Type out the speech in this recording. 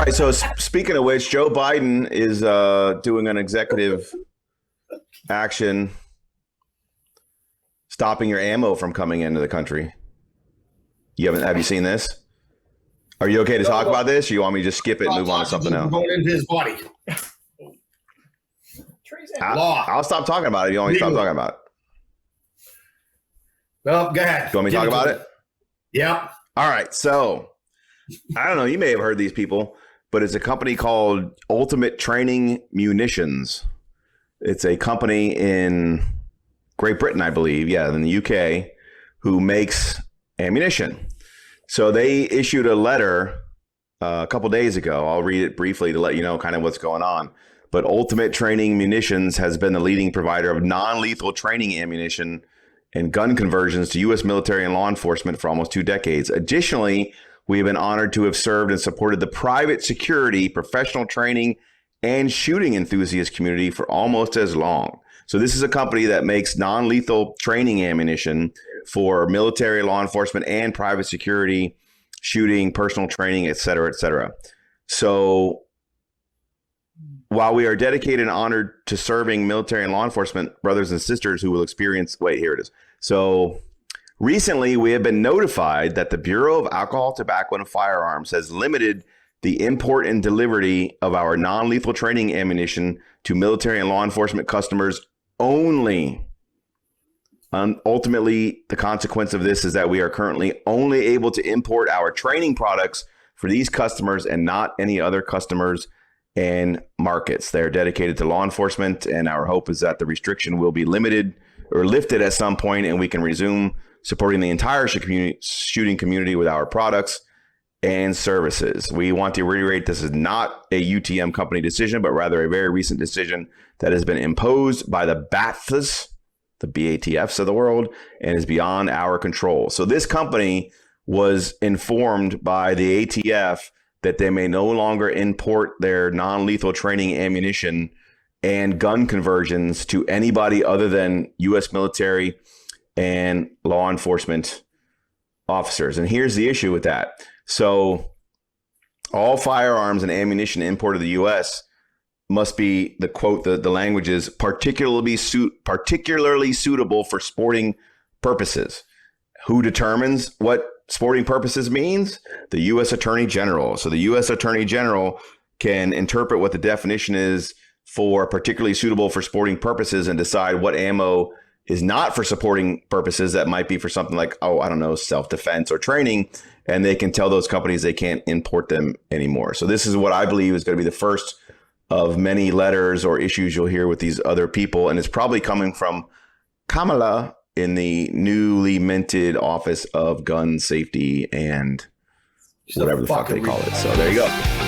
right. So speaking of which, Joe Biden is doing an executive action stopping your ammo from coming into the country. Have you seen this? Are you okay to talk about this, or you want me to just skip it and move on to something else? Going into his body. I'll stop talking about it if you want me to stop talking about it. Well, go ahead. You want me to talk about it? Yeah. All right. So I don't know. You may have heard these people, but it's a company called Ultimate Training Munitions. It's a company in Great Britain, I believe. Yeah, in the UK, who makes ammunition. So they issued a letter a couple days ago. I'll read it briefly to let you know kind of what's going on. But Ultimate Training Munitions has been the leading provider of non-lethal training ammunition and gun conversions to U.S. military and law enforcement for almost 2 decades. Additionally, we have been honored to have served and supported the private security, professional training, and shooting enthusiast community for almost as long. So this is a company that makes non-lethal training ammunition for military, law enforcement, and private security, shooting, personal training, et cetera, et cetera. So while we are dedicated and honored to serving military and law enforcement brothers and sisters who will experience, here it is. So recently we have been notified that the Bureau of Alcohol, Tobacco, and Firearms has limited the import and delivery of our non-lethal training ammunition to military and law enforcement customers only. Ultimately, the consequence of this is that we are currently only able to import our training products for these customers and not any other customers and markets. They're dedicated to law enforcement, and our hope is that the restriction will be limited or lifted at some point, and we can resume supporting the entire shooting community with our products and services. We want to reiterate this is not a UTM company decision, but rather a very recent decision that has been imposed by the BATFs, the BATFs of the world, and is beyond our control. So this company was informed by the ATF that they may no longer import their non-lethal training ammunition and gun conversions to anybody other than U.S. military and law enforcement officers. And here's the issue with that. So all firearms and ammunition imported to the U.S. must be, the quote, the language is particularly suitable for sporting purposes. Who determines what sporting purposes means? The U.S. Attorney General. So the U.S. Attorney General can interpret what the definition is for particularly suitable for sporting purposes and decide what ammo is not for supporting purposes. That might be for something like, self-defense or training. And they can tell those companies they can't import them anymore. So this is what I believe is going to be the first of many letters or issues you'll hear with these other people. And it's probably coming from Kamala in the newly minted Office of Gun Safety and whatever the fuck they call it. So there you go.